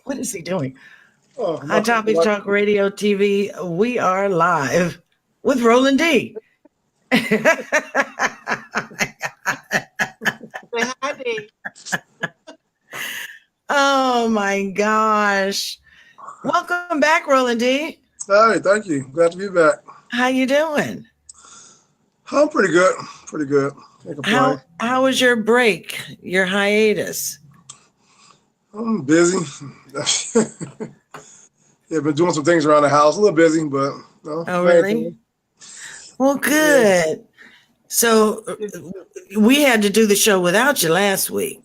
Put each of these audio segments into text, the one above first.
What is he doing? Oh, Hot Topics Talk Radio TV. We are live with Rollin D. Say hi, D. Oh my gosh. Welcome back, Rollin D. Hey, thank you. Glad to be back. How you doing? I'm pretty good. Pretty good. Can't complain. How was your break, your hiatus? I'm busy. Yeah, been doing some things around the house. A little busy, but no. Oh, really? Well, good. Yeah. So we had to do the show without you last week.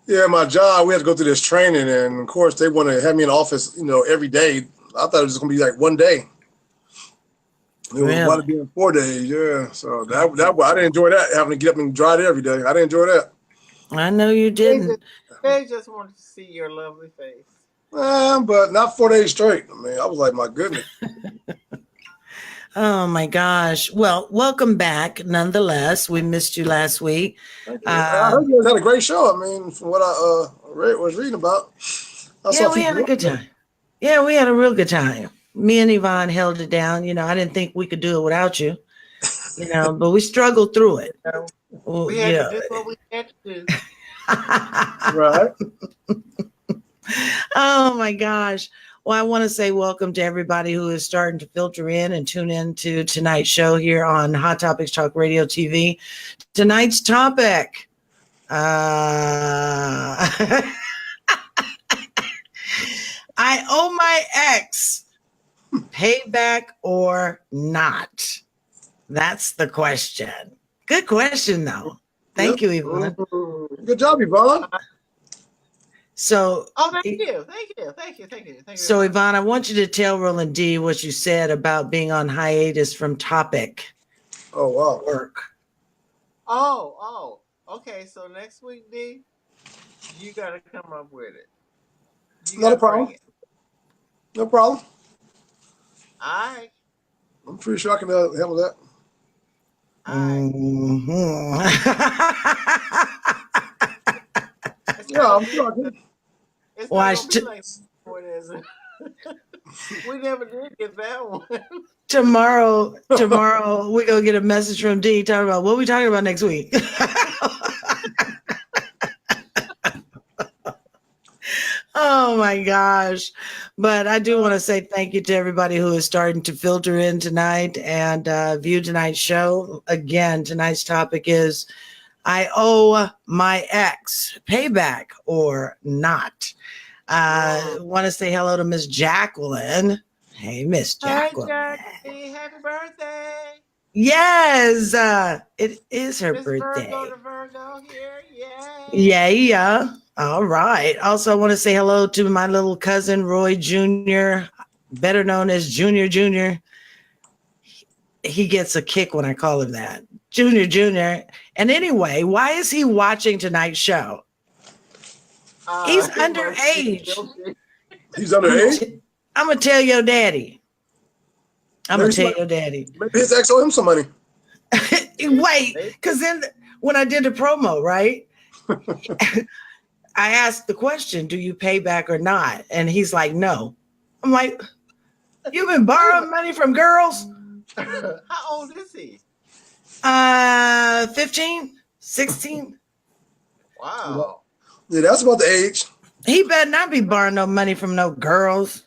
Yeah, my job, we had to go through this training, and of course they want to have me in the office, every day. I thought it was just gonna be like one day. It was about to be in 4 days, yeah. So that I didn't enjoy that, having to get up and drive it every day. I didn't enjoy that. I know you didn't. They just wanted to see your lovely face. But not 4 days straight. I mean, I was like, my goodness. Oh my gosh. Well, welcome back. Nonetheless, we missed you last week. I heard you guys had a great show. I mean, from what I was reading about. Yeah, we had a good time. Yeah, we had a real good time. Me and Yvonne held it down. I didn't think we could do it without you. But we struggled through it. We had to do what we had to do. Right. Oh my gosh. Well, I want to say welcome to everybody who is starting to filter in and tune in to tonight's show here on Hot Topics Talk Radio TV. Tonight's topic. I owe my ex payback or not? That's the question. Good question, though. Thank you, Yvonne. Good job, Yvonne. So, thank you. So, Yvonne, I want you to tell Rollin D what you said about being on hiatus from topic. Oh, wow. Work. Oh. Okay, so next week, D, you got to come up with it. Not a problem. No problem. All right. I'm pretty sure I can handle that. Mm-hmm. Yeah, I'm sure I can. It's not gonna be like what is it? We never did get that one. Tomorrow we're gonna get a message from D talking about what we talking about next week. Oh my gosh. But I do want to say thank you to everybody who is starting to filter in tonight and view tonight's show. Again, tonight's topic is I owe my ex payback or not. Want to say hello to Miss Jacqueline. Hey, Miss Jacqueline. Hi, Jackie. Happy birthday. Yes, it is her birthday. Virgo here. Yay. Yeah. All right. Also, I want to say hello to my little cousin, Roy Jr., better known as Junior. He gets a kick when I call him that. Junior. And anyway, why is he watching tonight's show? He's underage. He's underage? I'm going to tell your daddy. Maybe his ex owe him some money. Wait, because then when I did the promo, right? I asked the question, do you pay back or not? And he's like, no. I'm like, you've been borrowing money from girls? How old is he? 15, 16. Wow. Yeah, that's about the age. He better not be borrowing no money from no girls.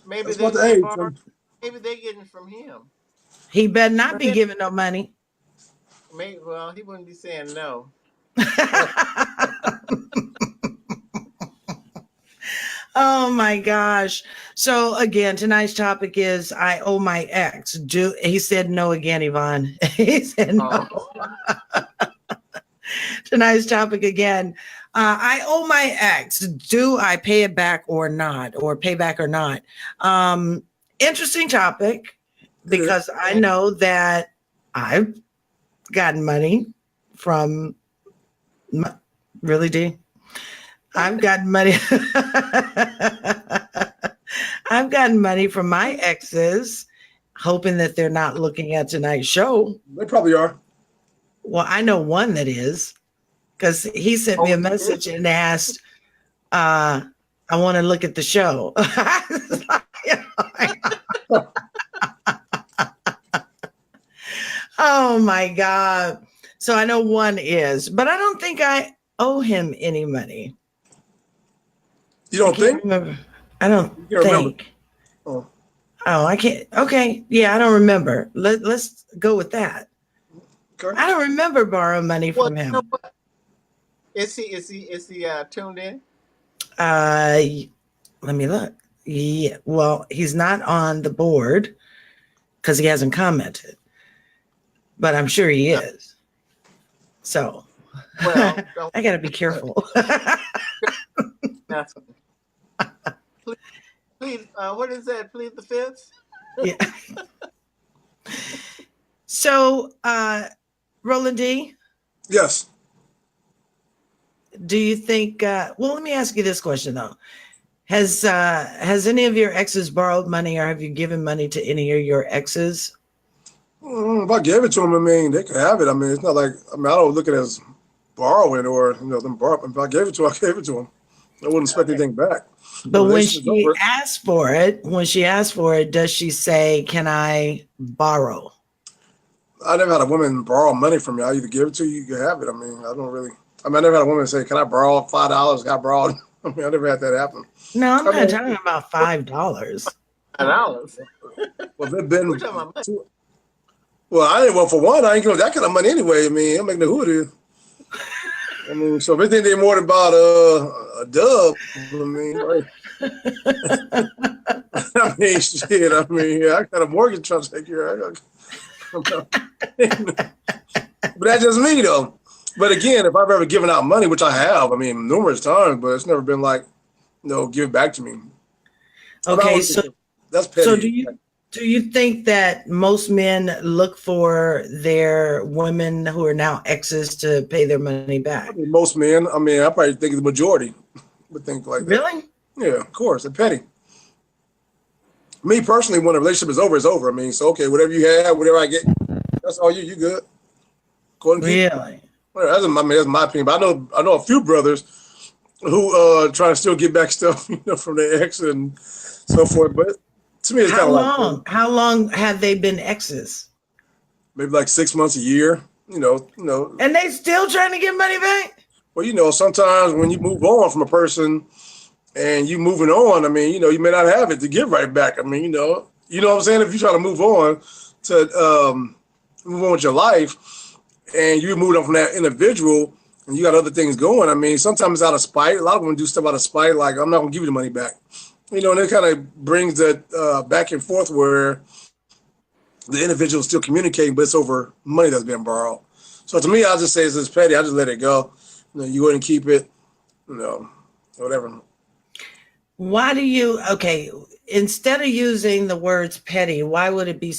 Maybe that's about the age. Maybe they're getting it from him. He better not be giving no money. Maybe, well, he wouldn't be saying no. Oh my gosh. So again, tonight's topic is I owe my ex. He said no again, Yvonne. He said no. Tonight's topic again. I owe my ex. Do I pay it back or not? Or pay back or not? Interesting topic because I know that I've gotten money from really, D? I've gotten money. I've gotten money from my exes, hoping that they're not looking at tonight's show. They probably are. Well, I know one that is, because he sent me a message and asked, I want to look at the show. Oh my God. So I know one is, but I don't think I owe him any money. You don't think? Remember. I don't You can't remember. think. Oh, I can't. Okay. Yeah, I don't remember. Let's go with that. Okay. I don't remember borrowing money from him. You know what? Is he tuned in? Let me look. Yeah. Well, he's not on the board because he hasn't commented, but I'm sure he is. So Well, I got to be careful. Please, what is that? Plead the fifth? Yeah. So, Rollin D. Yes. Do you think? Well, let me ask you this question though: Has any of your exes borrowed money, or have you given money to any of your exes? If I gave it to them, I mean, they could have it. I mean, it's not like, I mean, I don't look at it as borrowing or, them borrow. If I gave it to them, I gave it to them. I wouldn't expect anything back. But when she asks for it, does she say, "Can I borrow?" I never had a woman borrow money from me. I either give it to you, you can have it. I mean, I never had a woman say, "Can I borrow $5?" Got borrowed. I mean, I never had that happen. No, I'm not talking about $5. $5. Well, they've been. Well, for one, I ain't giving that kind of money anyway. I mean, I'm making the who it is. I mean, so if anything, they more than about a dub. I mean, right? I mean, shit. I mean, I got a mortgage trying to take care of. But that's just me, though. But again, if I've ever given out money, which I have, I mean, numerous times, but it's never been like, give it back to me. Okay, so that's petty. So do you think that most men look for their women who are now exes to pay their money back? I mean, most men. I mean, I probably think the majority would think like that. Really? Yeah, of course. They're petty. Me personally, when a relationship is over, it's over. I mean, so okay, whatever you have, whatever I get, that's all you good. Go ahead and keep Really? That's my opinion. But I know a few brothers who try to still get back stuff, from their ex and so forth. But to me, it's kind of like, how long have they been exes? Maybe like 6 months, a year. And they still trying to get money back? Well, sometimes when you move on from a person and you moving on, I mean, you may not have it to give right back. I mean, you know what I'm saying? If you try to move on with your life and you moved on from that individual and you got other things going, I mean, sometimes it's out of spite. A lot of women do stuff out of spite, like, I'm not going to give you the money back. And it kind of brings that back and forth where the individual is still communicating, but it's over money that's been borrowed. So to me, I just say it's just petty. I just let it go. You wouldn't keep it, whatever. Why do you, instead of using the words petty, why would it be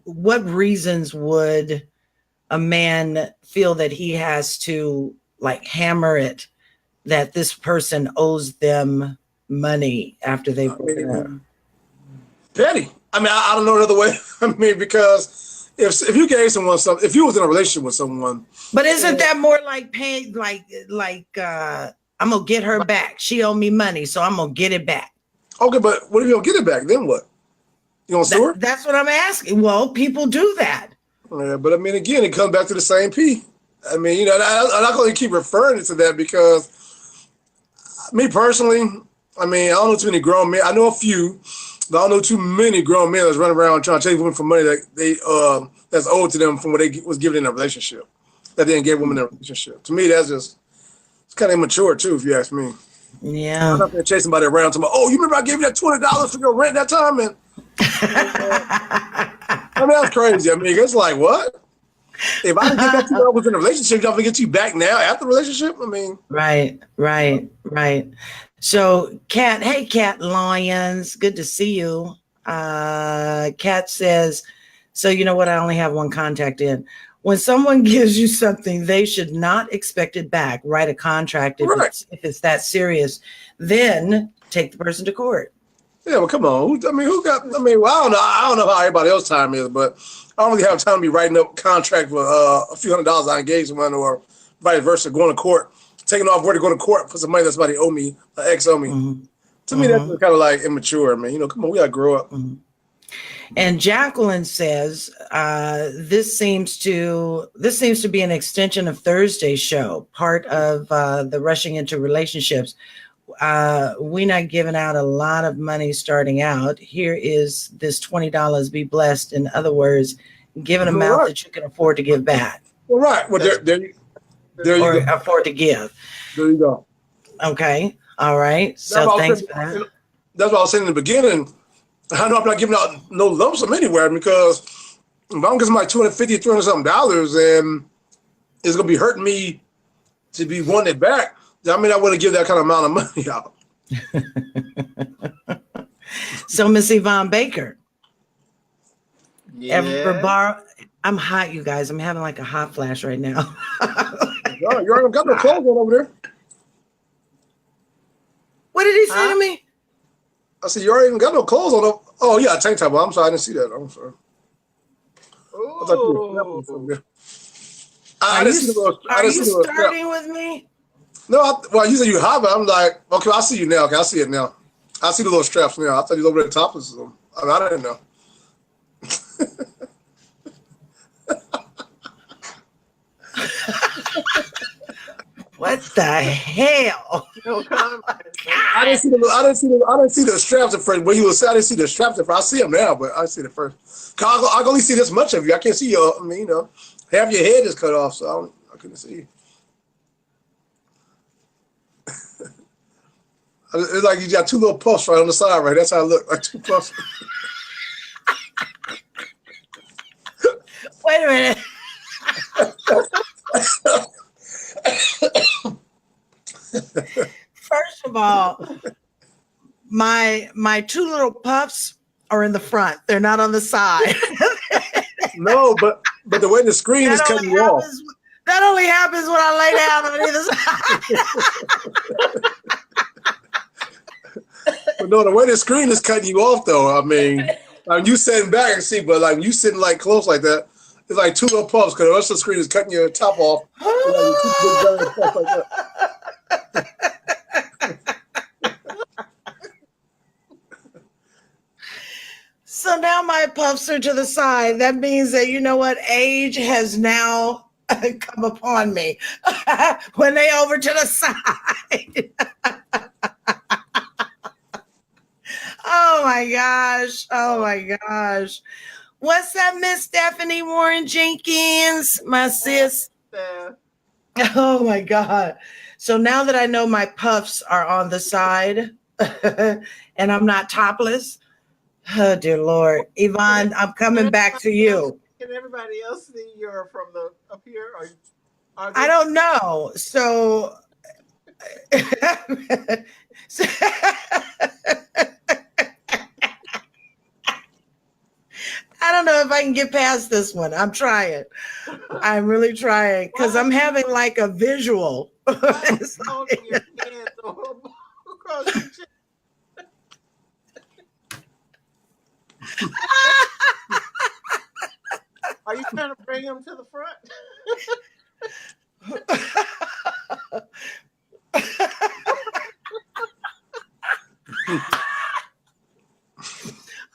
what reasons would a man feel that he has to hammer it that this person owes them money after they've broken up? Petty. I mean, I don't know another way. I mean, because if you gave someone something, if you was in a relationship with someone, but isn't that more like paying, I'm gonna get her back. She owe me money, so I'm gonna get it back. Okay, but what if you don't get it back? Then what? You gonna sue her? That's what I'm asking. Well, people do that. Yeah, but I mean, again, it comes back to the same P. I mean, I'm not going to keep referring to that because me personally, I mean, I don't know too many grown men. I know a few, but I don't know too many grown men that's running around trying to chase women for money that that's owed to them from what they was given in a relationship, that they didn't give women in a relationship. To me, it's kind of immature too, if you ask me. Yeah. I'm not going to chase somebody around to me. Oh, you remember I gave you that $20 for your rent that time? And I mean, that's crazy. I mean, it's like, what? If I didn't get that $2 within a relationship, y'all gonna get you back now after the relationship? I mean, right. So, Cat Lions, good to see you. Cat says, so you know what? I only have one contact in. When someone gives you something, they should not expect it back. Write a contract if it's that serious. Then take the person to court. Yeah, well, come on. Well, I don't know how everybody else's time is, but I don't really have time to be writing up a contract for a few $100s on engagement or vice versa, going to court, taking off where to go to court for some money that somebody owe me, ex owe me. Mm-hmm. To me, that's kind of like immature, man. You know, come on, we gotta grow up. And Jacqueline says this seems to be an extension of Thursday's show, part of the rushing into relationships. We're not giving out a lot of money starting out. Here is this $20. Be blessed. In other words, give an amount that you can afford to give back. Well, right. Well, there you or go. afford to give. There you go. Okay. All right. So thanks for that. That's what I was saying in the beginning. I know I'm not giving out no lump sum anywhere because if I'm getting my $250, $300 something, and it's gonna be hurting me to be wanting it back. I mean, I want to give that kind of amount of money out. So, Miss Yvonne Baker, Yeah. ever borrow? I'm hot, you guys. I'm having like a hot flash right now. You already got no clothes on over there. What did he say to me? I said, you already even got no clothes on. Oh, yeah, tank top. I'm sorry, I didn't see that. I'm sorry. I thought you were snapping something. I didn't see the little. Are you starting with me? No, well, you said you hot, but I'm like, okay, I see you now. Okay, I see it now. I see the little straps now. I thought you were over there topless. I mean, I didn't know. What the hell? No comment. I didn't see the straps at first. When you was, I didn't see the straps at first. I see them now, but I didn't see the first. Cause I can only see this much of you. I can't see your. I mean, you know, half your head is cut off, so I couldn't see you. It's like you got two little puffs right on the side, right? That's how it looked, like two puffs. Wait a minute. First of all, my two little puffs are in the front. They're not on the side. No, but the way the screen is cutting you off. That only happens when I lay down on either side. But no, the way the screen is cutting you off, though. I mean, you sitting back and see, but like you sitting like close like that, it's like two little puffs because the rest of the screen is cutting your top off. So now my puffs are to the side. That means that, you know what, age has now come upon me when they over to the side. Oh my gosh. Oh my gosh. What's up, Miss Stephanie Warren Jenkins, my sis? Oh my God. So now that I know my puffs are on the side and I'm not topless, oh dear Lord. Yvonne, I'm coming back to you. Can everybody else see you're from the up here? I don't know. So, I don't know if I can get past this one. I'm trying. I'm really trying because I'm having like a visual. Are you trying to bring him to the front?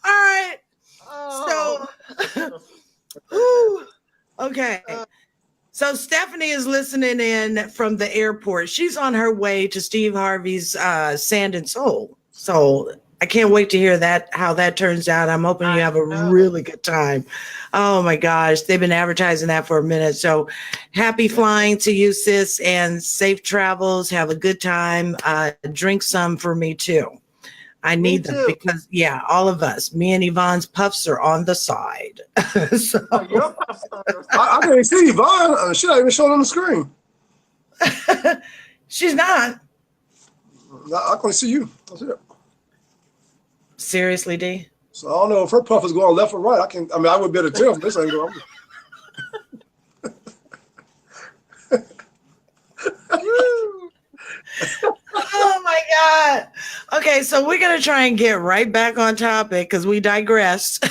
All right. So, okay. So Stephanie is listening in from the airport. She's on her way to Steve Harvey's Sand and Soul. So I can't wait to hear how that turns out. I'm hoping you have a really good time. Oh my gosh, they've been advertising that for a minute. So happy flying to you, sis, and safe travels. Have a good time. Drink some for me too. I need them because, all of us, me and Yvonne's puffs are on the side. So Your puffs on the side. I can't see Yvonne. She's not even showing on the screen. She's not. I can see you. That's it. Seriously, D? So I don't know if her puff is going left or right. I would be able to tell from this angle. Oh my God. Okay, so we're going to try and get right back on topic because we digressed.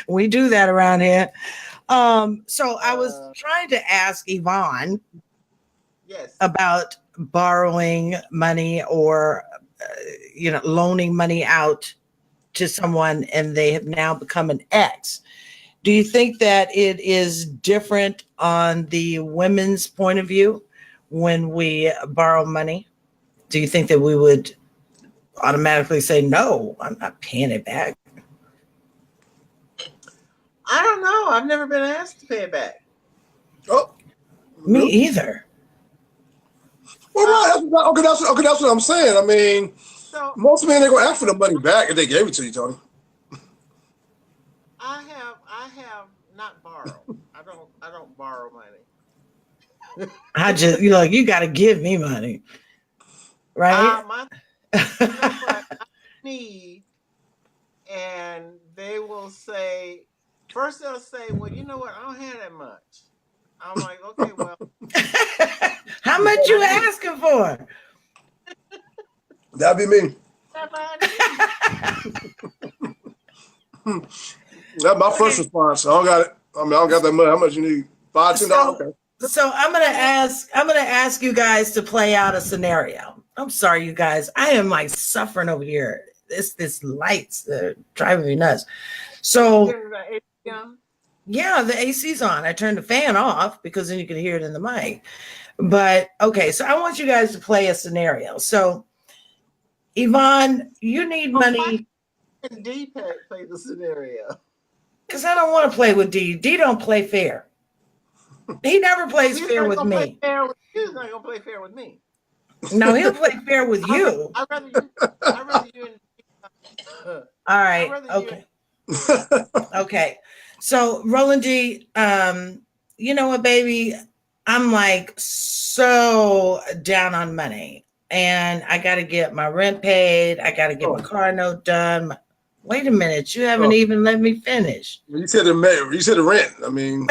We do that around here. So I was trying to ask Yvonne about borrowing money or loaning money out to someone and they have now become an ex. Do you think that it is different on the women's point of view when we borrow money? Do you think that we would automatically say, no, I'm not paying it back? I don't know. I've never been asked to pay it back. Oh, me either. Well, right. Okay, that's what I'm saying. I mean, so, most men, they're going to ask for the money back if they gave it to you, Tony. I have not borrowed. I don't borrow money. I just, you got to give me money, right? I need, and they will say, first they'll say, well, you know what? I don't have that much. I'm like, okay, well. How much you asking for? That'd be me. That's my first response. I don't got it. I don't got that money. How much you need? $5, $10? Okay. So I'm gonna ask you guys to play out a scenario. I'm sorry, you guys. I am like suffering over here. This lights driving me nuts. So yeah, the AC's on. I turned the fan off because then you can hear it in the mic. But okay, so I want you guys to play a scenario. So Yvonne, you need money. D play the scenario. Because I don't want to play with D. D don't play fair. He never plays fair with me. He's not gonna play fair with me. No, he'll play fair with you. I'd rather you and all right. Okay. Okay. So Rollin D, you know what, baby? I'm like so down on money. And I gotta get my rent paid. I gotta get my car note done. Wait a minute, you haven't even let me finish. You said the rent. I mean,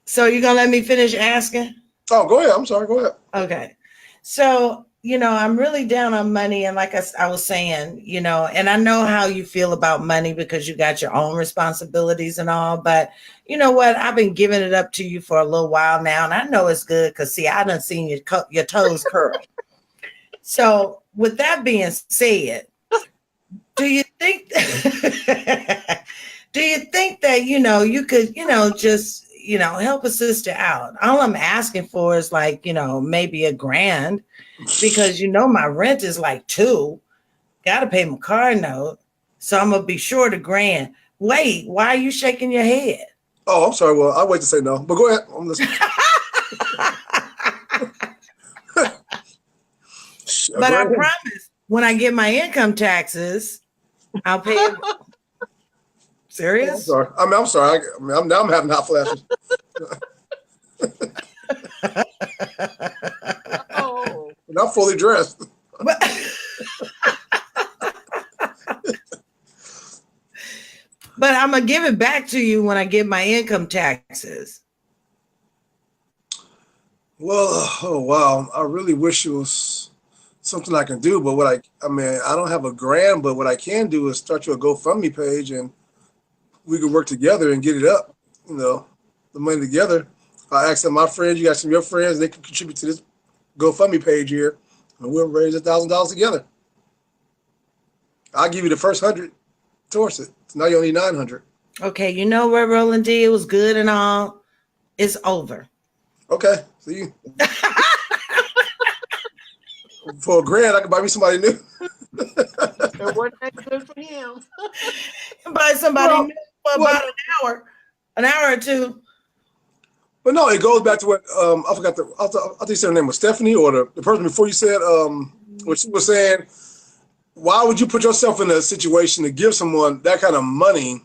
so you're gonna let me finish asking? Oh, go ahead. I'm sorry. Go ahead. Okay. So, I'm really down on money. And like I was saying, and I know how you feel about money because you got your own responsibilities and all. But you know what? I've been giving it up to you for a little while now. And I know it's good because, see, I done seen your toes curl. So with that being said, do you think that you could, just, help a sister out? All I'm asking for is like, maybe $1,000 because, my rent is like $2,000. Got to pay my car note. So I'm going to be short $1,000. Wait, why are you shaking your head? Oh, I'm sorry. Well, I'll wait to say no, but go ahead. I'm listening. But I promise when I get my income taxes, I'll pay it. Serious? Oh, I'm sorry. I'm having hot flashes. Oh. And I'm fully dressed. But I'm going to give it back to you when I get my income taxes. Well, oh, wow. I really wish it was something I can do. But I don't have $1,000, but what I can do is start you a GoFundMe page and we can work together and get it up, the money together. I ask some of my friends, you got some of your friends, they can contribute to this GoFundMe page here, and we'll raise $1,000 together. I'll give you the first 100 towards it. So now you only 900. Okay, you know what, Rollin D? It was good and all. It's over. Okay, see you. For $1,000, I can buy me somebody new. It wasn't that good for him. Buy somebody new for about an hour or two. But no, it goes back to what I forgot. I think you said her name was Stephanie, or the person before you said what she was saying. Why would you put yourself in a situation to give someone that kind of money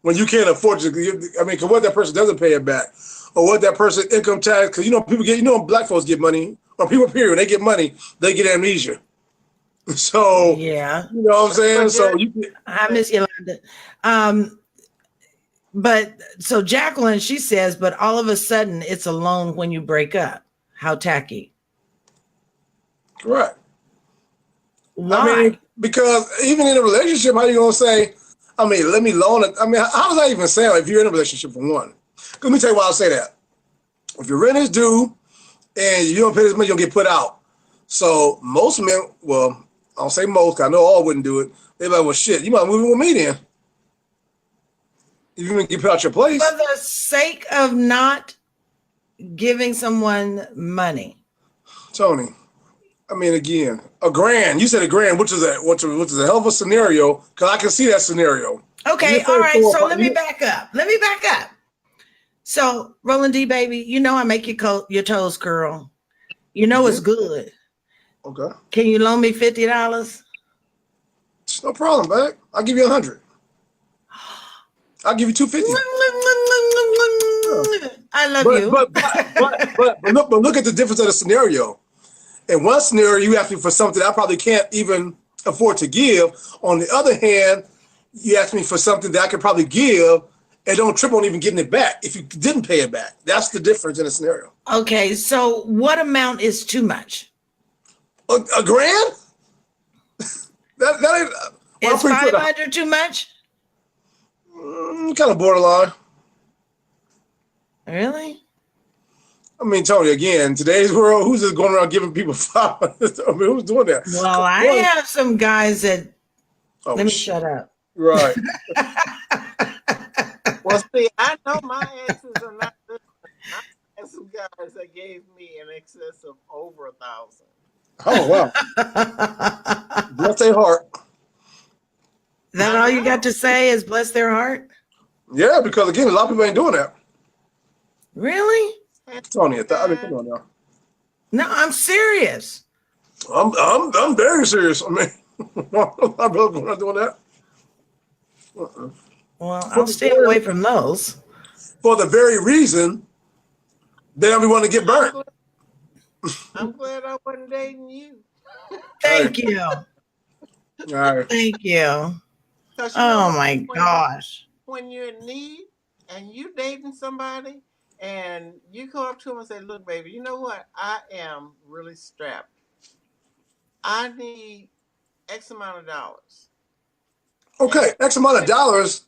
when you can't afford to give? I mean, because what that person doesn't pay it back, or what that person income tax? Because people get, black folks get money, or people period, when they get money, they get amnesia. So yeah, you know what I'm saying. So I miss Yolanda. But so Jacqueline, she says, but all of a sudden it's a loan when you break up. How tacky. Correct. Why? I mean, because even in a relationship, how you gonna say, let me loan it? I mean, how does that even sound if you're in a relationship for one? Let me tell you why I say that. If your rent is due and you don't pay this money, you'll get put out. So most men, well, I don't say most, 'cause I know all wouldn't do it. They're like, well, shit, you might move in with me then. You even get put out your place. For the sake of not giving someone money. Tony, I mean, again, $1,000. You said $1,000, which is a hell of a scenario, because I can see that scenario. Okay, all right. So let me back up. So, Rollin D, baby, you know I make your toes curl. You know it's good. Okay. Can you loan me $50? It's no problem, babe. I'll give you 100. I'll give you 250. I love you. But look at the difference of the scenario. In one scenario, you ask me for something I probably can't even afford to give. On the other hand, you ask me for something that I could probably give and don't trip on even getting it back if you didn't pay it back. That's the difference in the scenario. Okay, so what amount is too much? $1,000? that ain't. Is 500 too much? Kind of borderline. Really? I mean, Tony, again, in today's world, who's just going around giving people 500? I mean, who's doing that? Well, I have some guys that. Let me shut up. Right. Well, see, I know my exes are not this. I had some guys that gave me in excess of over 1,000. Oh, wow. Bless their heart. That all you got to say is bless their heart? Yeah, because again, a lot of people ain't doing that. Really? Tony, I mean, come on now. No, I'm serious. I'm very serious. I mean, I'm not doing that. Well, I'll stay away from those. For the very reason they don't want to get burnt. I'm glad I wasn't dating you. Thank you. All right. Thank you. Oh my gosh. When you're in need and you dating somebody and you go up to them and say, look, baby, you know what? I am really strapped. I need X amount of dollars. Okay, X amount of dollars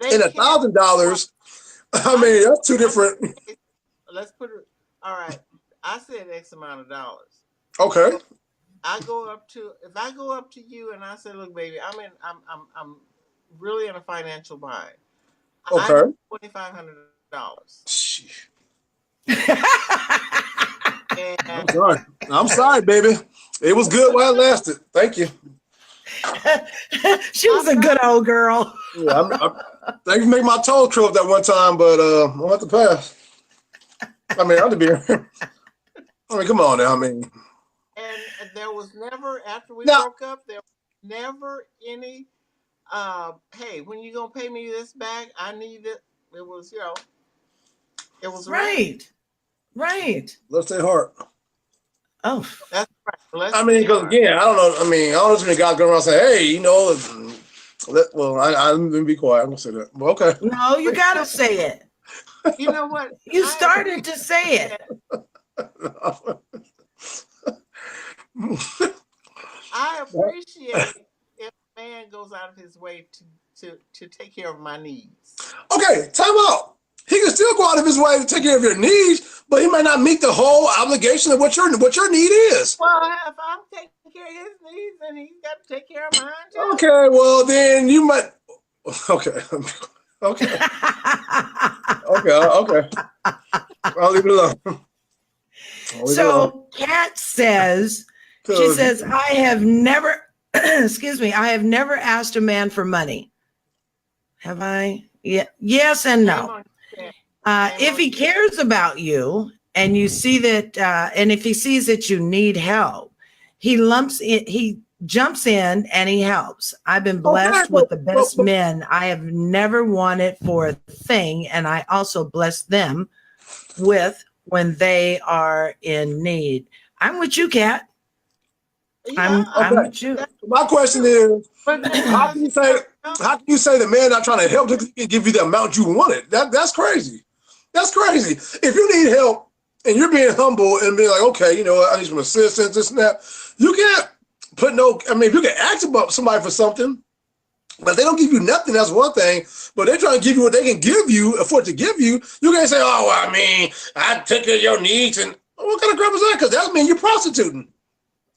and $1,000. I mean, that's two different. Let's put it. All right. I said X amount of dollars. Okay. If I go up to you and I say, look, baby, I'm really in a financial bind. Okay. I need $2,500. I'm sorry, baby. It was good while it lasted. Thank you. She was a good old girl. Yeah, thank you for making my toes curl up that one time, but I'll have to pass. I mean, I'll be here. I mean, come on now. I mean, and there was never, after we broke up, there was never any, hey, when you gonna pay me this back? I need it. It was, it was right. Let's say heart. Oh, that's right. I mean, because again, I don't know. I mean, I don't know if any guys go around saying, "Hey, you know," well, I'm gonna be quiet. I'm gonna say that. Well, okay. No, you gotta say it. You know what? You started to say it. I appreciate if a man goes out of his way to take care of my needs. Okay, time out. He can still go out of his way to take care of your needs, but he might not meet the whole obligation of what your need is. Well, if I'm taking care of his needs, then he's got to take care of mine too. Okay, well then you might. Okay. Okay. Okay. I'll leave it alone. So Kat says, she says, I have never, excuse me, I have never asked a man for money. Have I? Yeah. Yes and no. If he cares about you and you see that, and if he sees that you need help, he jumps in and he helps. I've been blessed with the best men. I have never wanted for a thing. And I also bless them with when they are in need. I'm with you, Kat. Yeah, I'm with you. My question is, how can you say the man not trying to help to give you the amount you wanted? That's crazy. That's crazy. If you need help and you're being humble and being like, okay, you know what, I need some assistance, this and that, you can't put no, I mean, if you can ask about somebody for something, but they don't give you nothing, that's one thing, but they're trying to give you what they can give you, afford to give you, you can't say, oh, I mean, I took care of your needs and, well, What kind of crap is that? Because that means you're prostituting.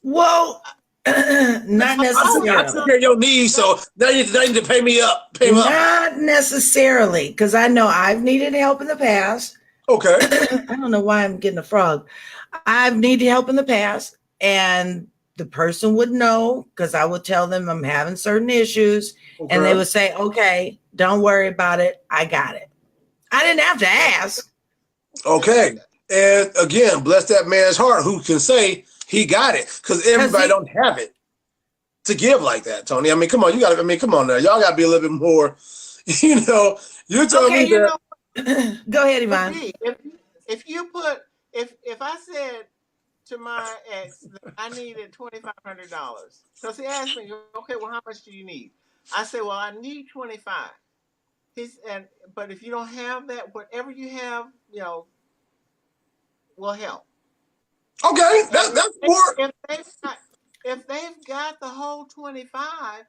Well, not necessarily. I took care of your needs, so now you need to pay me up. Pay me up. Not necessarily, because I know I've needed help in the past. Okay. I don't know why I'm getting a frog. I've needed help in the past, and the person would know because I would tell them I'm having certain issues, and they would say, okay, don't worry about it. I got it. I didn't have to ask. Okay. And again, bless that man's heart who can say he got it, because everybody don't have it to give like that, Toni. I mean, come on, come on now. Y'all got to be a little bit more, you're telling me that. Go ahead, Yvonne. If I said to my ex that I needed $2,500, because he asked me, okay, well, how much do you need? I said, well, I need 25. But if you don't have that, whatever you have, will help. Okay, that's more. If they've got the whole 25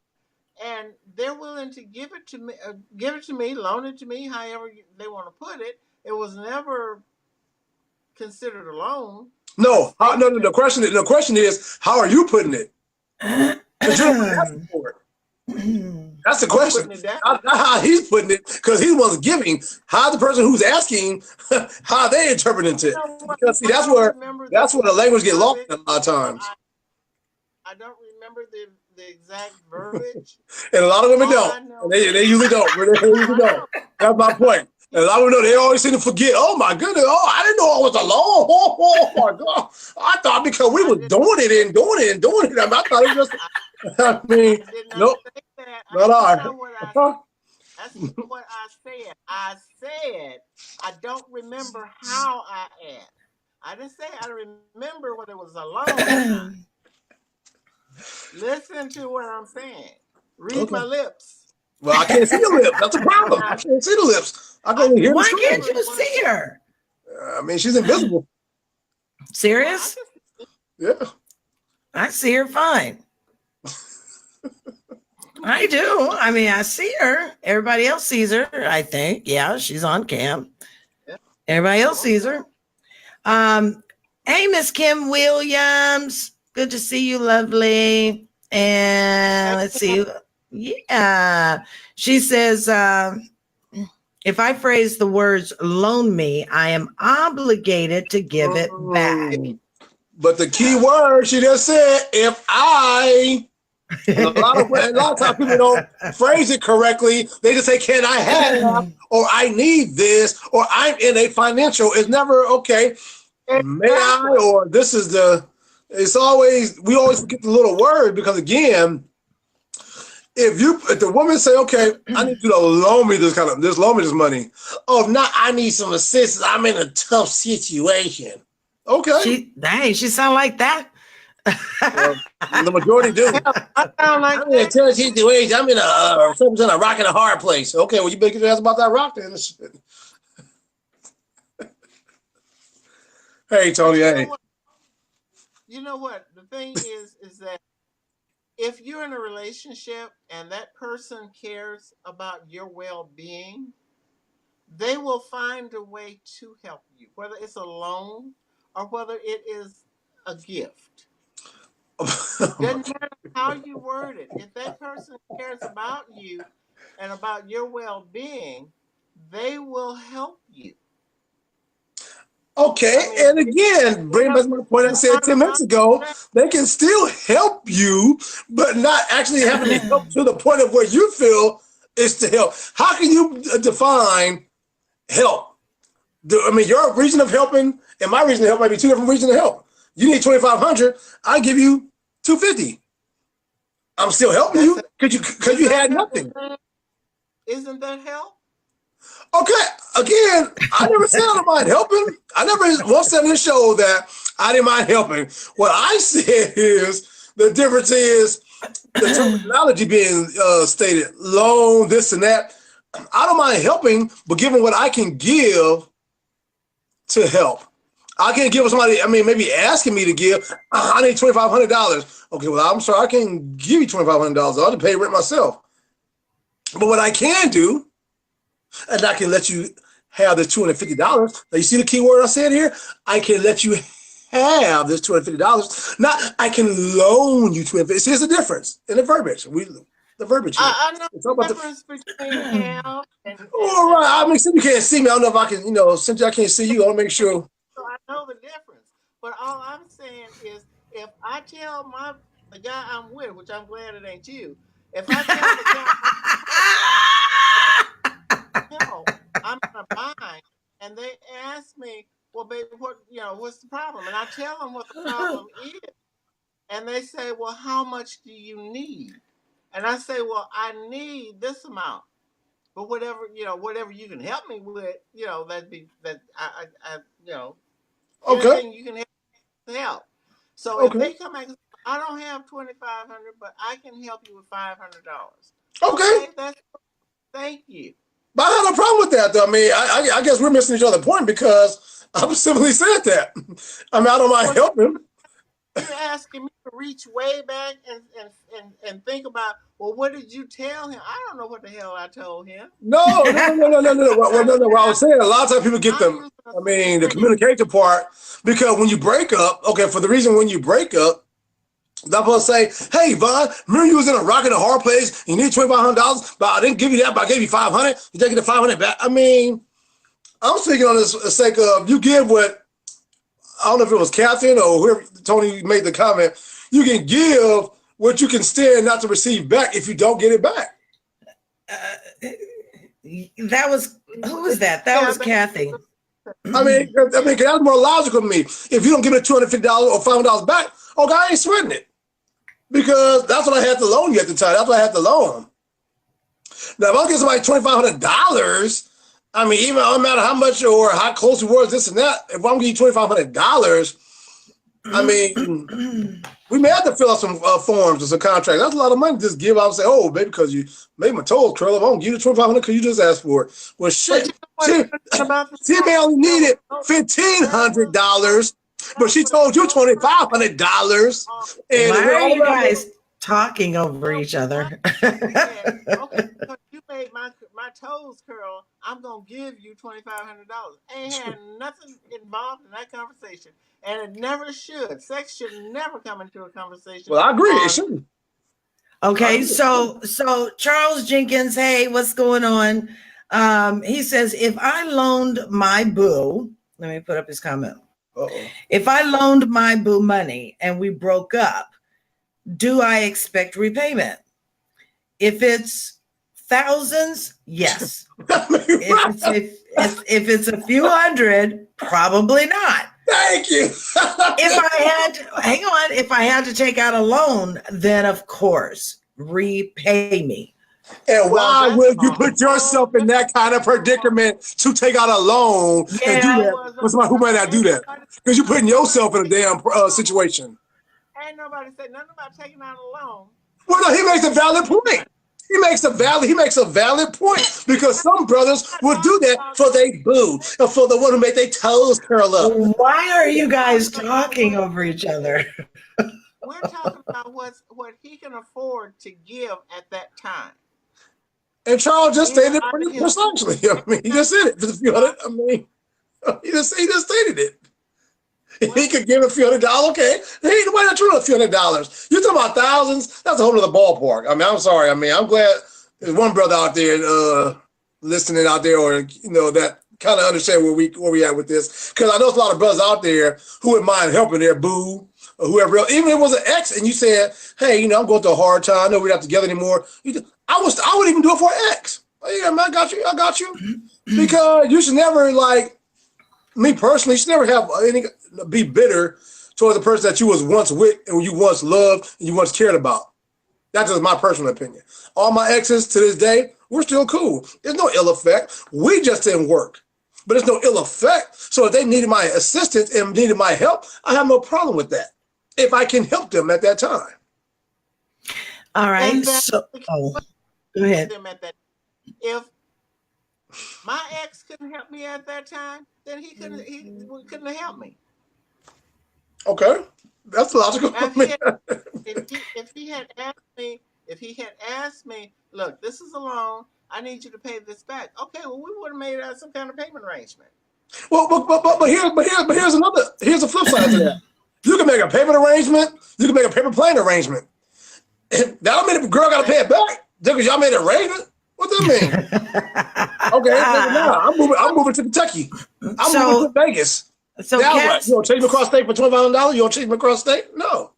and they're willing to give it to me, loan it to me, however they want to put it, it was never considered a loan. No. The question is, how are you putting it? Because you're asking for it. That's the question. Not how he's putting it, because he was giving. How the person who's asking, how they interpreting it? Because see, that's where the language get lost a lot of times. I don't remember the exact verbiage. And a lot of women don't. And they usually don't. They usually don't. That's my point. And a lot of women know, they always seem to forget. Oh my goodness! Oh, I didn't know I was alone. Oh my God! I thought because we were doing it. I thought it was just. I mean, nope. Not I. That's what I said. I said I don't remember how I asked. I didn't say I remember whether it was alone. Listen to what I'm saying. Read my lips. Well, I can't see the lips. That's a problem. I can't see the lips. I can hear. Why can't you see her? I mean, she's invisible. Serious? Yeah. I see her fine. I do. I mean, I see her. Everybody else sees her, I think. Yeah, she's on cam. Everybody else sees her. Hey, Miss Kim Williams. Good to see you, lovely. And let's see. Yeah. She says, if I phrase the words loan me, I am obligated to give it back. But the key word she just said, if I, a lot of times people don't phrase it correctly. They just say, can I have, or I need this, or I'm in a financial. It's never, okay, may I, or this is it's always, we always forget the little word, because again, if the woman say, okay, I need you to loan me loan me this money. Oh, not I need some assistance. I'm in a tough situation. Okay. She sound like that. Well, the majority do. I'm in a tough situation. I'm in a rock and a hard place. Okay, well, you better get your ass about that rock then. Hey, Toni. Hey. You know what? The thing is that if you're in a relationship and that person cares about your well-being, they will find a way to help you, whether it's a loan or whether it is a gift. Doesn't matter how you word it. If that person cares about you and about your well-being, they will help you. Okay, and again, bring back my point I said 10 minutes ago, they can still help you, but not actually having to help to the point of where you feel is to help. How can you define help? I mean, your reason of helping and my reason to help might be two different reasons to help. You need $2,500, I give you $250. I'm still helping you because you had nothing. Isn't that help? Okay, again, I never said I didn't mind helping. I never once said in the show that I didn't mind helping. What I said is the difference is the terminology being stated, loan, this and that. I don't mind helping, but given what I can give to help. I can't give somebody, I mean, maybe asking me to give, I need $2,500. Okay, well, I'm sorry, I can't give you $2,500. I'll have to pay rent myself. But what I can do, and I can let you have the $250. Now, you see the key word I said here? I can let you have this $250. Not I can loan you $250. See, there's a difference in the verbiage. The verbiage here. I know it's all about the difference between have and all right. I mean, since you can't see me, I don't know if I can, since I can't see you, I want to make sure. so I know the difference. But all I'm saying is if I tell the guy I'm with, which I'm glad it ain't you, if I tell the guy I'm in a bind and they ask me, well, baby, what's the problem? And I tell them what the problem is. And they say, well, how much do you need? And I say, well, I need this amount. But whatever you can help me with, anything you can help. So if they come back and say, I don't have $2,500, but I can help you with $500. Okay. Thank you. But I have no problem with that, though. I mean, I guess we're missing each other's point because I simply said that. I mean, I don't mind helping. You're asking me to reach way back and think about, well, what did you tell him? I don't know what the hell I told him. No. Well, what I was saying, a lot of times people get the communication part, because when you break up, okay, for the reason when you break up, they're supposed to say, hey, Yvonne, remember you was in a rock and a hard place, you need $2,500, but I didn't give you that, but I gave you $500, you taking the $500 back. I mean, I'm speaking on this sake of you give what, I don't know if it was Catherine or whoever, Toni made the comment, you can give what you can stand not to receive back if you don't get it back. That was, who was that? That was Kathy. I mean, that's more logical to me. If you don't give me $250 or $500 back, okay, I ain't sweating it. Because that's what I had to loan you at the time. That's what I had to loan. Now, if I give somebody $2,500, I mean, even no matter how much or how close we were, this and that, if I'm giving you $2,500, I mean, we may have to fill out some forms or some contracts. That's a lot of money to just give out and say, oh, baby, because you made my toes curl up, I won't give you $2,500 because you just asked for it. Well, shit. She may only needed $1,500, but she told you $2,500. Why are you guys talking over each other? Okay, because you made my toes curl, I'm gonna give you $2,500. Ain't had nothing involved in that conversation, and it never should. Sex should never come into a conversation. Well, I agree. It shouldn't. Okay, so Charles Jenkins, hey, what's going on? He says, if I loaned my boo, let me put up his comment. Uh-oh. If I loaned my boo money and we broke up, do I expect repayment? If it's thousands, yes. if it's a few hundred, probably not. Thank you. If I had to take out a loan, then of course, repay me. And why would you put yourself in that kind of predicament to take out a loan and do that for somebody who might not do that? Because you're putting yourself in a damn situation. Ain't nobody said nothing about taking out a loan. Well, no, he makes a valid point. He makes a valid point, because some brothers will do that for they boo or for the one who made their toes curl up. Why are you guys talking over each other? We're talking about what he can afford to give at that time. And Charles just stated it pretty precisely. I mean, he just said it. I mean, he just stated it. If he could give a few $100, okay. Hey, why not try a few $100? You're talking about thousands. That's a whole other ballpark. I mean, I'm sorry. I mean, I'm glad there's one brother out there listening out there, or that kind of understand where we at with this. Because I know there's a lot of brothers out there who wouldn't mind helping their boo or whoever else. Even if it was an ex, and you said, "Hey, I'm going through a hard time. I know we're not together anymore." I would even do it for an ex. Oh, yeah, man, I got you. Because you should never, like, me personally, you should never be bitter toward the person that you was once with and you once loved and you once cared about. That's just my personal opinion. All my exes to this day, we're still cool. There's no ill effect. We just didn't work. But there's no ill effect. So if they needed my assistance and needed my help, I have no problem with that, if I can help them at that time. All right. Go ahead. If my ex couldn't help me at that time, then he couldn't have helped me. Okay, that's logical. If he had asked me, look, this is a loan, I need you to pay this back. Okay, well, we would have made some kind of payment arrangement. Well, but here's a flip side to that. You can make a payment arrangement. You can make a paper plane arrangement. That don't mean the girl got to pay it back. Just because y'all made an arrangement. What that mean? Okay, nah, I'm moving to Kentucky. I'm moving to Vegas. So now what? You gonna change me across state for $25? You gonna change me across state? No.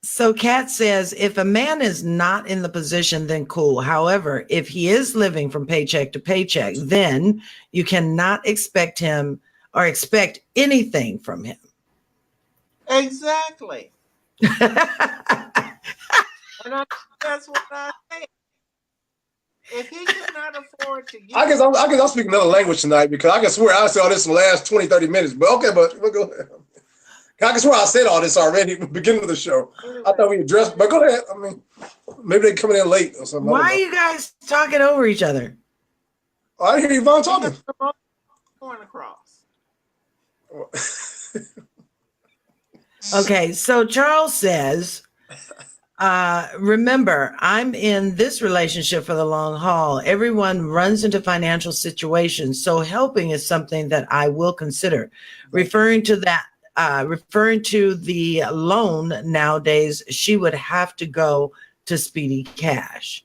So Kat says, if a man is not in the position, then cool. However, if he is living from paycheck to paycheck, then you cannot expect him or expect anything from him. Exactly. And that's what I say. If he could not afford to give, I guess I'm speaking another language tonight because I can swear I said all this in the last 20, 30 minutes. But okay, but we'll go ahead. I can swear I said all this already at the beginning of the show. I thought we addressed, but go ahead. I mean, maybe they're coming in late or something. Why are you guys talking over each other? Oh, I didn't hear Yvonne talking. Going across. Okay, so Charles says, remember, I'm in this relationship for the long haul. Everyone runs into financial situations, so helping is something that I will consider. Referring to the loan nowadays, she would have to go to Speedy Cash.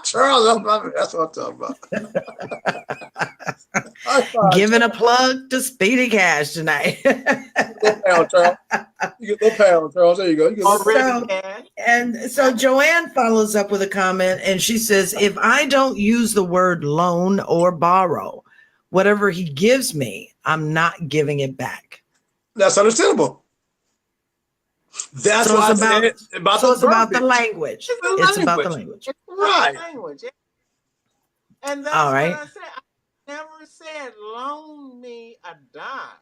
Charles, that's what I'm talking about. Giving a plug to Speedy Cash tonight. Pound, Charles. You get £1, Charles. There you go. You get so Joanne follows up with a comment, and she says, if I don't use the word loan or borrow, whatever he gives me, I'm not giving it back. That's understandable. That's what I said about so it's about the language. It's about the language. Right. Language. And that's all right. What I said. I never said loan me a dime.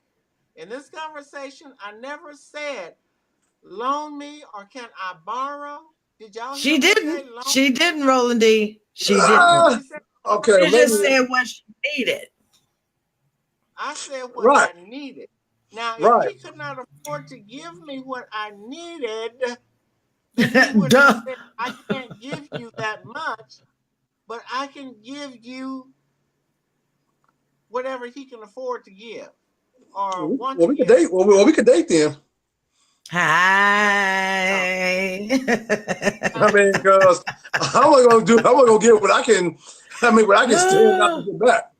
In this conversation, I never said loan me or can I borrow? Did y'all? She didn't. She didn't, Rollin D. She didn't. Okay. She just said what she needed. I said what I needed. Now, if he could not afford to give me what I needed, then he would have said, I can't give you that much, but I can give you whatever he can afford to give. Or we could date. Well, we could date then. Hi. I mean, because how am I gonna get what I can? I mean, what I can stand not to get back.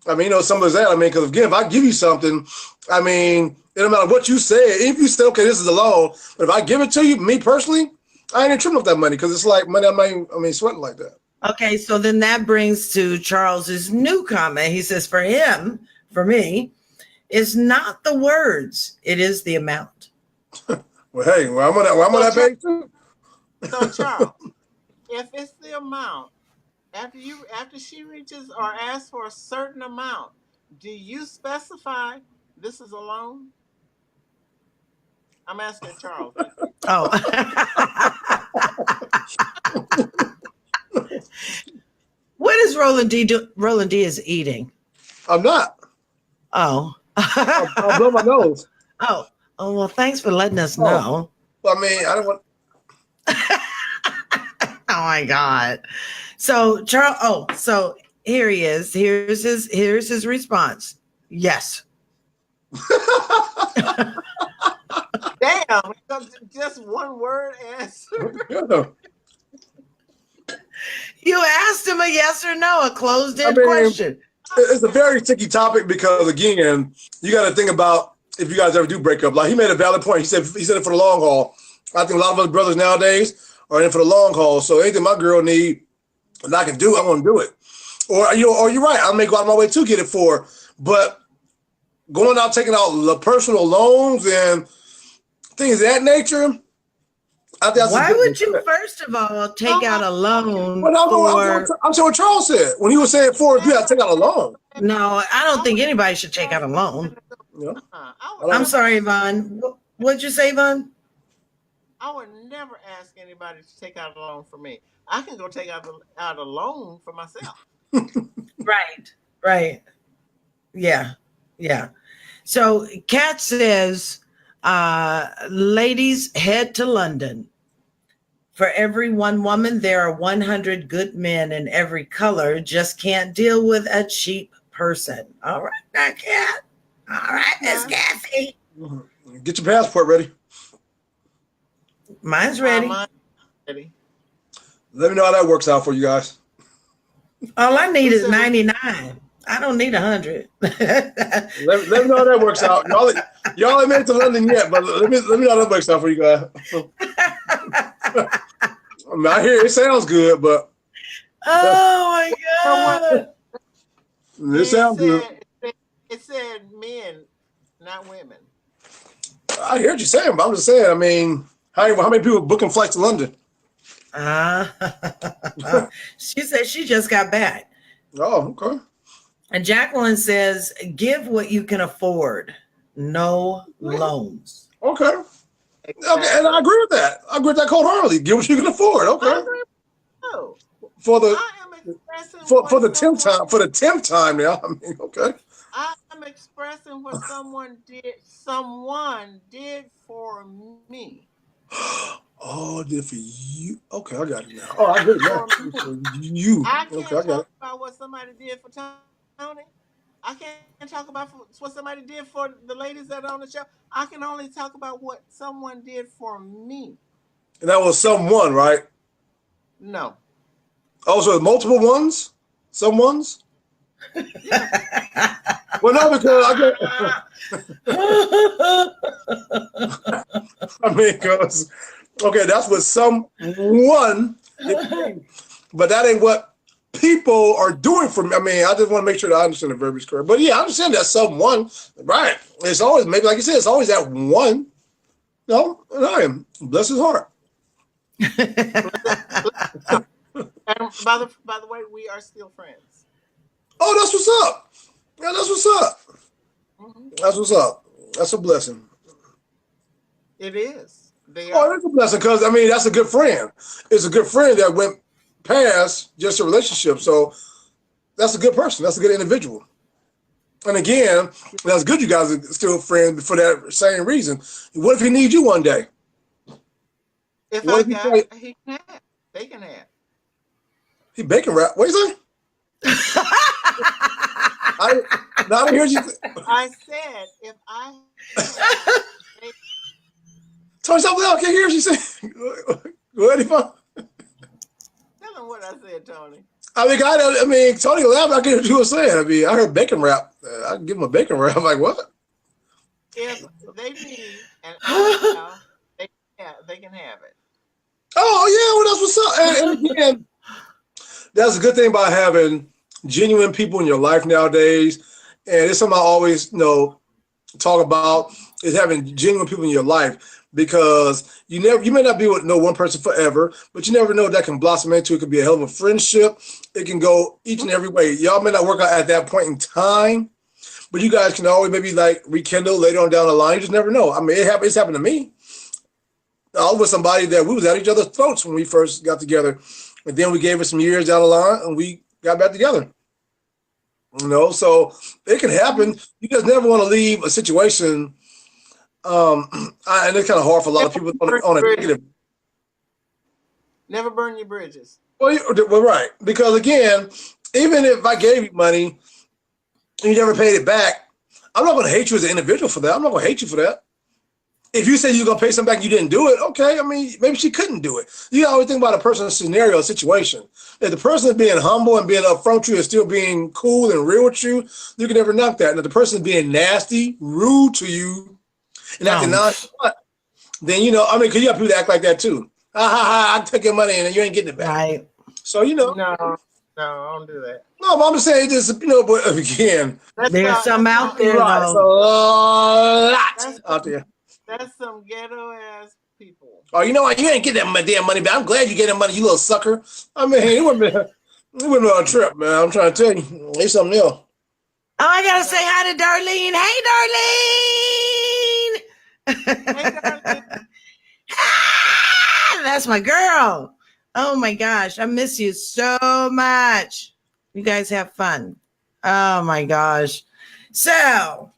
I mean, some of that. I mean, because again, if I give you something, I mean, it don't matter what you say. If you say, okay, this is a loan, but if I give it to you, me personally, I ain't tripping off that money because it's like money. I mean, sweating like that. Okay, so then that brings to Charles's new comment. He says, for him, for me, it's not the words; it is the amount. Well, hey, I'm on that page too. So, Charles, if it's the amount, after she reaches or asks for a certain amount, do you specify this is a loan? I'm asking Charles. Oh. What is Rollin D do? Rollin D is eating. I'm not. Oh. I'll blow my nose. Oh, well, thanks for letting us know. Well, I mean, I don't want. Oh my God. So Charles, so here he is. Here's his response. Yes. Damn, just one word answer. You asked him a yes or no, a closed-end question. It's a very tricky topic because, again, you got to think about if you guys ever do break up. Like, he made a valid point. He said it for the long haul. I think a lot of us brothers nowadays are in for the long haul. So anything my girl need and I can do, I want to do it. Or you're right. I may go out of my way to get it for. But going out, taking out personal loans and things of that nature, I think that's why would you, first of all, take out a loan? I'm saying what Charles said. When he was saying for you have to take out a loan. No, I don't think anybody should take out a loan. Yeah. I'm sorry, Yvonne. What'd you say, Yvonne? I would never ask anybody to take out a loan for me. I can go take out a loan for myself. Right. Yeah. So Kat says, ladies, head to London. For every one woman, there are 100 good men in every color. Just can't deal with a cheap person. All right, now, Kat. All right, Miss Kathy. Get your passport ready. Mine's ready. Mine's ready. Let me know how that works out for you guys. All I need is 99. I don't need 100. let me know how that works out. Y'all ain't made it to London yet, but let me know how that works out for you guys. I mean, I hear it sounds good, but oh my God. It sounds good. It said men, not women. I hear what you're saying, but I'm just saying, I mean, how many people booking flights to London? She said she just got back. Oh, okay. And Jacqueline says, give what you can afford. No loans. Okay. Okay, and I agree with that. I agree with that wholeheartedly. Get what you can afford. Okay. For the for the 10th time now. I mean, okay. I'm expressing what someone did for me. Oh, did for you? Okay, I got it now. Oh, I get it now. For you. I can't Okay, I got talk it. about what somebody did for Toni. I can't talk about what somebody did for the ladies that are on the show. I can only talk about what someone did for me. And that was someone, right? No. Oh, so multiple ones? Some ones? Yeah. Well, no, because I mean, because okay, that's what someone did, but that ain't what people are doing for me. I mean, I just want to make sure that I understand the verbiage correct. But yeah, I understand that someone, right? It's always, maybe like you said, it's always that one. No, and I am. Bless his heart. And by the way, we are still friends. Oh, that's what's up. Yeah, that's what's up. Mm-hmm. That's what's up. That's a blessing. It is. It's a blessing because, I mean, that's a good friend. It's a good friend that went past just a relationship. So that's a good person. That's a good individual. And again, that's good you guys are still friends for that same reason. What if he needs you one day? If what I got, he can have. They can have. He bacon wrap. What you say? I didn't hear you. I said if I. Tony, stop loud. I can't hear what you say. Go ahead, Yvonne. Tell him what I said, Tony. I mean, Tony laughed. I can hear what you were saying. I mean, I heard bacon wrap. I can give him a bacon wrap. I'm like, what? If they need and they can have it. Oh yeah, well that's what's up. And again, that's a good thing about having genuine people in your life nowadays. And it's something I always talk about is having genuine people in your life, because you may not be with no one person forever, but you never know what that can blossom into. It could be a hell of a friendship. It can go each and every way. Y'all may not work out at that point in time, but you guys can always maybe like rekindle later on down the line. You just never know. I mean, it's happened to me. I was with somebody that we was at each other's throats when we first got together, and then we gave it some years down the line, and we got back together. So it can happen. You just never want to leave a situation. And it's kind of hard for a lot of people on a negative. Never burn your bridges. Well, right. Because again, even if I gave you money and you never paid it back, I'm not going to hate you as an individual for that. I'm not going to hate you for that. If you say you're going to pay something back and you didn't do it, okay, I mean, maybe she couldn't do it. You always think about a person's scenario, situation. If the person is being humble and being upfront with you and still being cool and real with you, you can never knock that. And if the person is being nasty, rude to you, and acting nonchalant, then, I mean, because you have people that act like that too. I took your money and you ain't getting it back. Right. So, No, I don't do that. No, but I'm just saying, just, but again. There's some out there, right, though. a lot out there. That's some ghetto ass people. Oh, you know what? You ain't getting that damn money back. I'm glad you get that money, you little sucker. I mean, it wouldn't be on a trip, man. I'm trying to tell you. It's something else. Oh, I got to say hi to Darlene. Hey, Darlene. Hey, Darlene. That's my girl. Oh, my gosh. I miss you so much. You guys have fun. Oh, my gosh. So...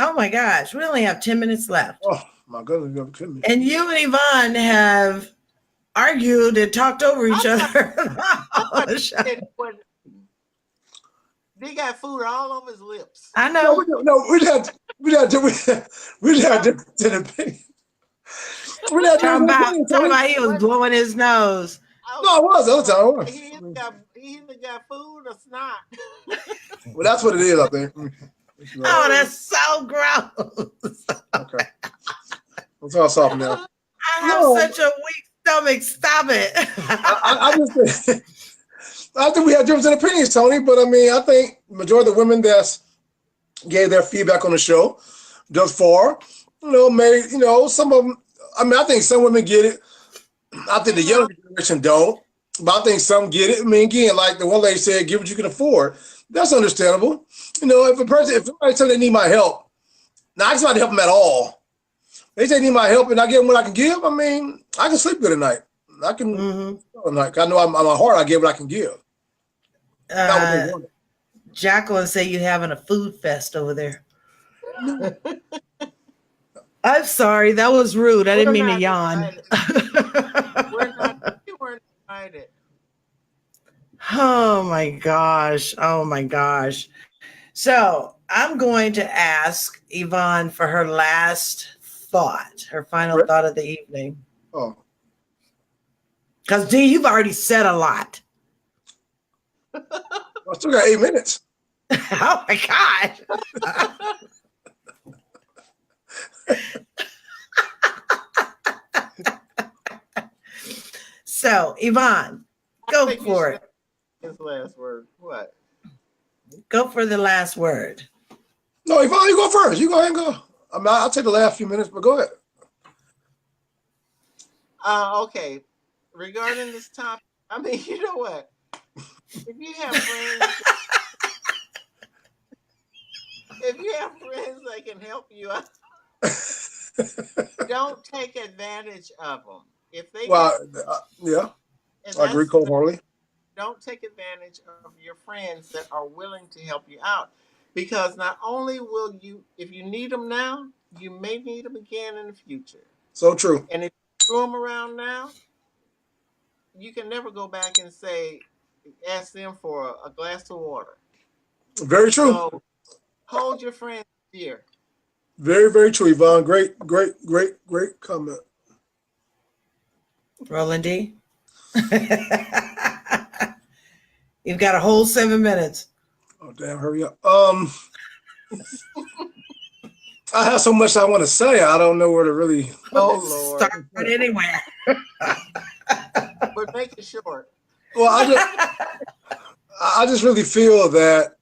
Oh my gosh, we only have 10 minutes left. Oh my goodness, and you and Yvonne have argued and talked over each other. He got food all over his lips. I know. No, we just had different opinions. We had Talking different opinions, Tony. about he was blowing his nose. No, I was the other time. I was. He either got food or snot. Well, that's what it is, I think. Oh, that's so gross. Okay. Let's all soften now. I have such a weak stomach. Stop it. I think we had different opinions, Tony, but I mean, I think majority of the women that gave their feedback on the show thus far, some of them, I mean, I think some women get it. I think the younger generation don't, but I think some get it. I mean, again, like the one lady said, give what you can afford. That's understandable. If somebody says they need my help, now I just not to help them at all. They say they need my help and I give them what I can give. I mean, I can sleep good at night. I can, I know I'm a heart, I give what I can give. Jacqueline say you having a food fest over there. I'm sorry, that was rude. I didn't mean to yawn. You weren't invited. Oh my gosh. Oh my gosh. So I'm going to ask Yvonne for her last thought, her final thought of the evening. Oh. Because D, you've already said a lot. I still got 8 minutes. Oh my God. So, Yvonne, go for it. His last word. What? Go for the last word. No, Yvonne, you go first. You go ahead and go. I mean, I'll take the last few minutes, but go ahead. Okay. Regarding this topic, I mean, you know what? If you have friends that can help you out, don't take advantage of them. If they yeah, I agree wholeheartedly. Don't take advantage of your friends that are willing to help you out, because not only will you, if you need them now, you may need them again in the future. So true. And if you throw them around now, you can never go back and ask them for a glass of water. Very true. So hold your friends dear. Very, very true, Yvonne. Great comment. Rollin D. You've got a whole 7 minutes. Oh, damn, hurry up. I have so much I want to say. I don't know where to really start anywhere. But make it short. Well, I just really feel that.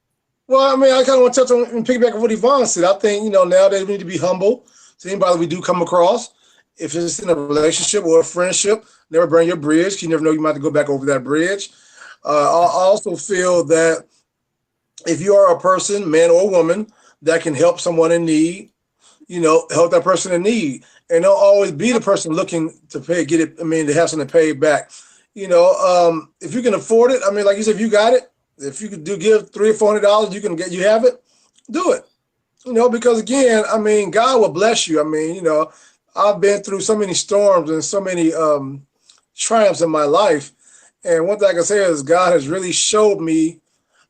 Well, I mean, I kind of want to touch on and piggyback on what Yvonne said. I think, nowadays we need to be humble to anybody we do come across. If it's in a relationship or a friendship, never burn your bridge. You never know, you might have to go back over that bridge. I also feel that if you are a person, man or woman, that can help someone in need, help that person in need. And don't always be the person looking to to have something paid back. If you can afford it, I mean, like you said, if you got it, if you could give $300 or $400, you have it, do it. Because again, I mean, God will bless you. I mean, I've been through so many storms and so many triumphs in my life. And one thing I can say is God has really showed me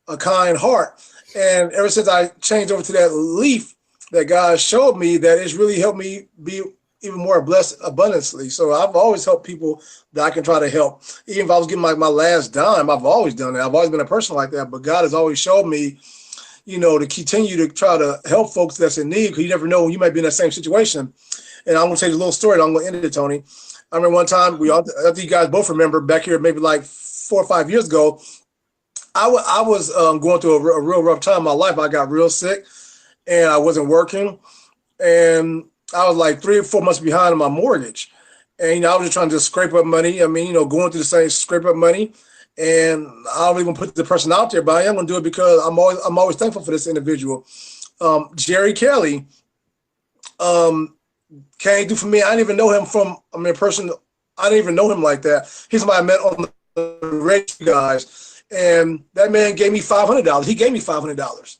a kind heart. And ever since I changed over to that leaf that God showed me, that it's really helped me be even more blessed abundantly. So I've always helped people that I can try to help. Even if I was getting my last dime, I've always done that. I've always been a person like that. But God has always showed me, to continue to try to help folks that's in need, because you never know when you might be in that same situation. And I'm going to tell you a little story, and I'm going to end it, Tony. I remember one time, I think you guys both remember, back here maybe like 4 or 5 years ago, I was going through a real rough time in my life. I got real sick, and I wasn't working. And I was like 3 or 4 months behind on my mortgage. And, I was just trying to scrape up money. I mean, going through the same scrape up money. And I don't even put the person out there, but I am going to do it because I'm always thankful for this individual. Jerry Kelly came through for me. I didn't even know him person. I didn't even know him like that. He's somebody I met on the radio, guys. And that man gave me $500. He gave me $500.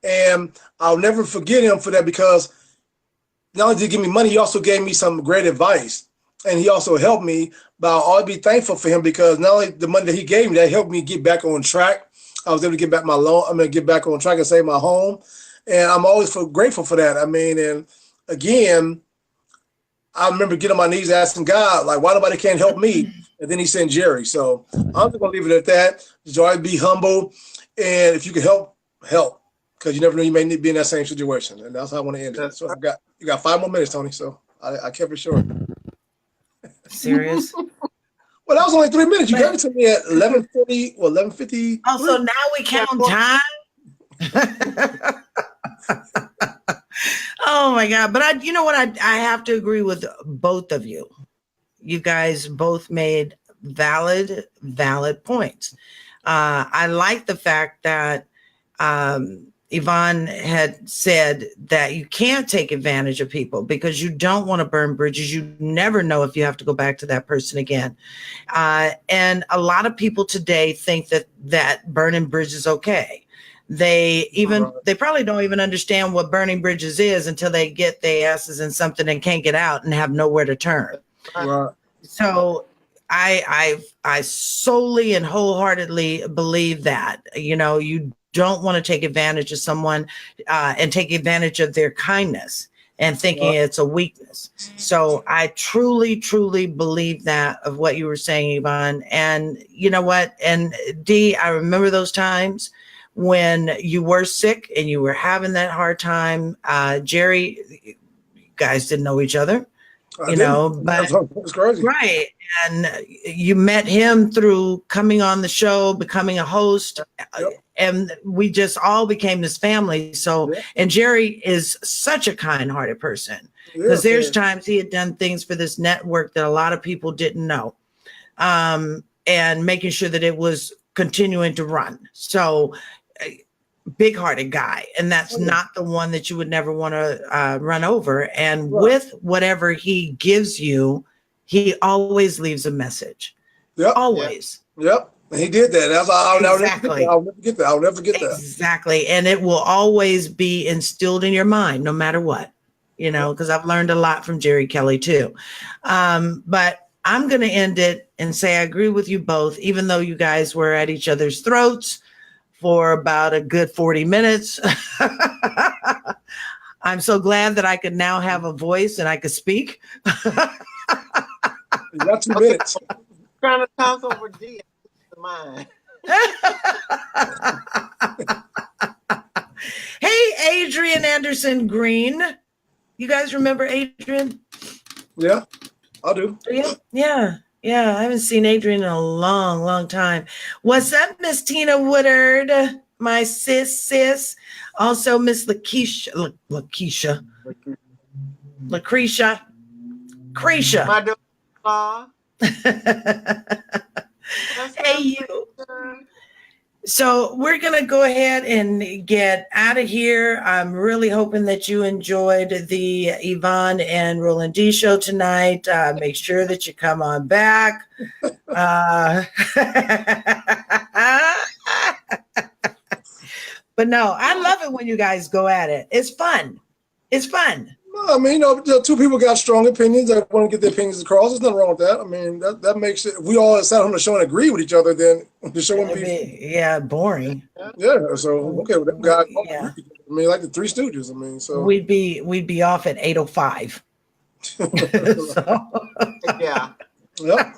And I'll never forget him for that, because not only did he give me money, he also gave me some great advice. And he also helped me, but I'll always be thankful for him, because not only the money that he gave me, that helped me get back on track I was able to get back my loan. I mean, get back on track and save my home. And I'm always grateful for that. I mean, and again, I remember getting on my knees asking God, like, why nobody can't help me? And then he sent Jerry. So I'm just going to leave it at that. Just always be humble. And if you can help, help. Because you never know, you may be in that same situation. And that's how I want to end it. So you got 5 more minutes, Toni. So I kept it short. Serious? Well, that was only 3 minutes. You gave it to me at 11:40 or 11:50. Oh, so now we count time? Oh my God. But you know what? I have to agree with both of you. You guys both made valid points. I like the fact that Yvonne had said that you can't take advantage of people because you don't want to burn bridges. You never know if you have to go back to that person again. And a lot of people today think that burning bridges is okay. They probably don't even understand what burning bridges is until they get their asses in something and can't get out and have nowhere to turn. Right. So I solely and wholeheartedly believe that, you don't want to take advantage of someone and take advantage of their kindness and thinking it's a weakness. So I truly, truly believe that of what you were saying, Yvonne. And you know what? And Dee, I remember those times when you were sick and you were having that hard time. Jerry, you guys didn't know each other, but it's crazy. Right. And you met him through coming on the show, becoming a host, and we just all became this family. So, and Jerry is such a kind-hearted person because there's times he had done things for this network that a lot of people didn't know, and making sure that it was continuing to run. So, big-hearted guy, and that's not the one that you would never want to run over. And with whatever he gives you, he always leaves a message. Always. Yep. And he did that. That's I'll never forget that. I'll never forget that. Exactly. And it will always be instilled in your mind, no matter what, because I've learned a lot from Jerry Kelly too. But I'm going to end it and say I agree with you both, even though you guys were at each other's throats for about a good 40 minutes. I'm so glad that I could now have a voice and I could speak. You got 2 minutes. Trying to talk over D mine. Hey, Adrian Anderson Green. You guys remember Adrian? Yeah, I do. Yeah. I haven't seen Adrian in a long, long time. What's up, Miss Tina Woodard? My sis. Also, Miss Lucretia. My daughter. Hey, you. So we're going to go ahead and get out of here. I'm really hoping that you enjoyed the Yvonne and Rollin D show tonight. Make sure that you come on back. But no, I love it when you guys go at it. It's fun. No, I mean, two people got strong opinions. They want to get their opinions across. There's nothing wrong with that. I mean, that makes it. If we all sat on the show and agree with each other, then the show wouldn't be. Boring. Yeah. So okay, well, them guys. I mean, like the Three Stooges. I mean, so we'd be off at 8:05. Yeah. Yep.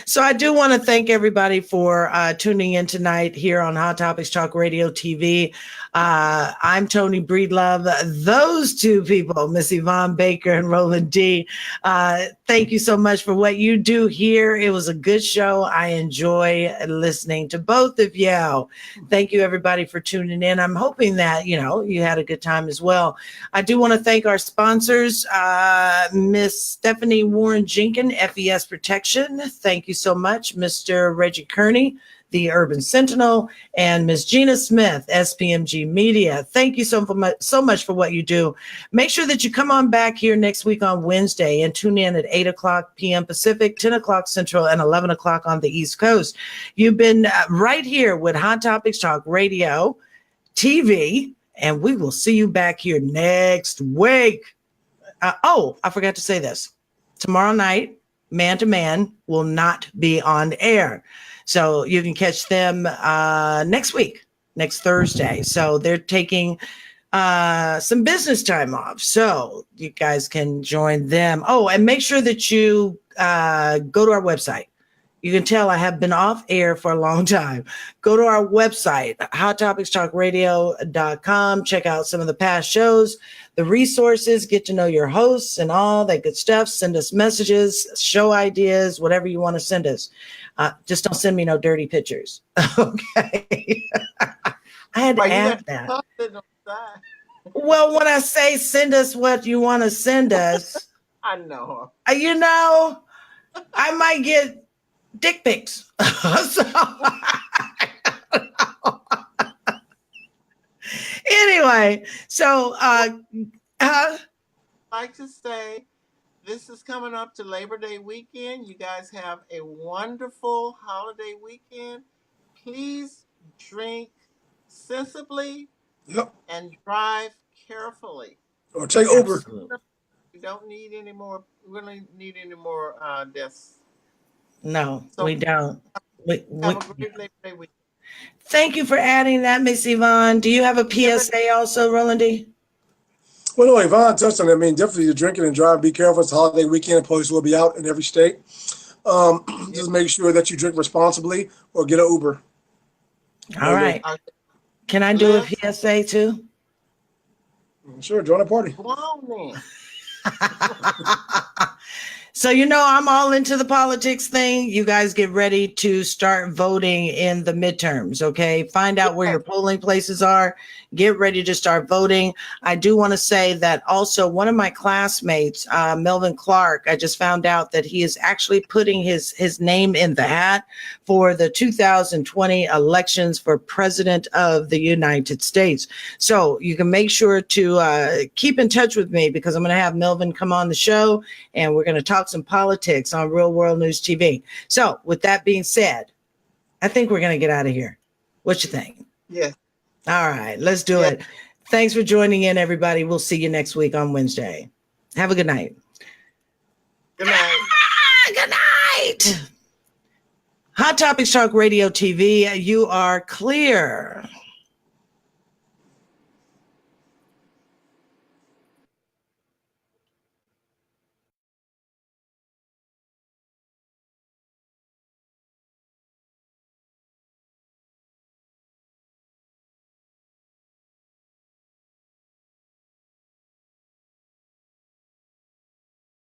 So I do want to thank everybody for tuning in tonight here on Hot Topics Talk Radio TV. I'm Toni Breedlove. Those two people, Miss Yvonne Baker and Rollin D. Thank you so much for what you do here. It was a good show. I enjoy listening to both of you. Thank you, everybody, for tuning in. I'm hoping that, you had a good time as well. I do want to thank our sponsors, Miss Stephanie Warren Jenkins, FES Protection. Thank you so much, Mr. Reggie Kearney, the Urban Sentinel, and Ms. Gina Smith, SPMG Media. Thank you so much for what you do. Make sure that you come on back here next week on Wednesday and tune in at 8 o'clock p.m. Pacific, 10 o'clock Central, and 11 o'clock on the East Coast. You've been right here with Hot Topics Talk Radio TV, and we will see you back here next week. I forgot to say this. Tomorrow night, Man to Man will not be on air. So you can catch them next week, next Thursday. So they're taking some business time off. So you guys can join them. Oh, and make sure that you go to our website. You can tell I have been off air for a long time. Go to our website, hottopicstalkradio.com. Check out some of the past shows, the resources, get to know your hosts and all that good stuff. Send us messages, show ideas, whatever you want to send us. Just don't send me no dirty pictures. Okay. I had to add that. Well, when I say send us what you want to send us, I know. You know, I might get dick pics. Anyway, so I'd like to say this is coming up to Labor Day weekend. You guys have a wonderful holiday weekend. Please drink sensibly and drive carefully. Or take Uber. Absolutely. We don't need any more. We really need any more deaths. No, so we don't. Have a great Labor Day weekend. Thank you for adding that, Miss Yvonne. Do you have a PSA also, Rollin D? Well, no, Yvonne touched on it. I mean, definitely you're drinking and driving. Be careful. It's a holiday weekend. Police will be out in every state. Just make sure that you drink responsibly or get an Uber. All right. Can I do a PSA too? Sure, join a party. Come on, man. So, you know, I'm all into the politics thing. You guys get ready to start voting in the midterms, okay? Find out where your polling places are. Get ready to start voting. I do want to say that also one of my classmates, Melvin Clark, I just found out that he is actually putting his name in the hat for the 2020 elections for President of the United States. So you can make sure to keep in touch with me because I'm going to have Melvin come on the show and we're going to talk some politics on Real World News TV. So with that being said, I think we're going to get out of here. What you think? Yes. All right, let's do it. Thanks for joining in, everybody. We'll see you next week on Wednesday. Have a good night. Good night. Good night. Hot Topics Talk Radio TV, you are clear.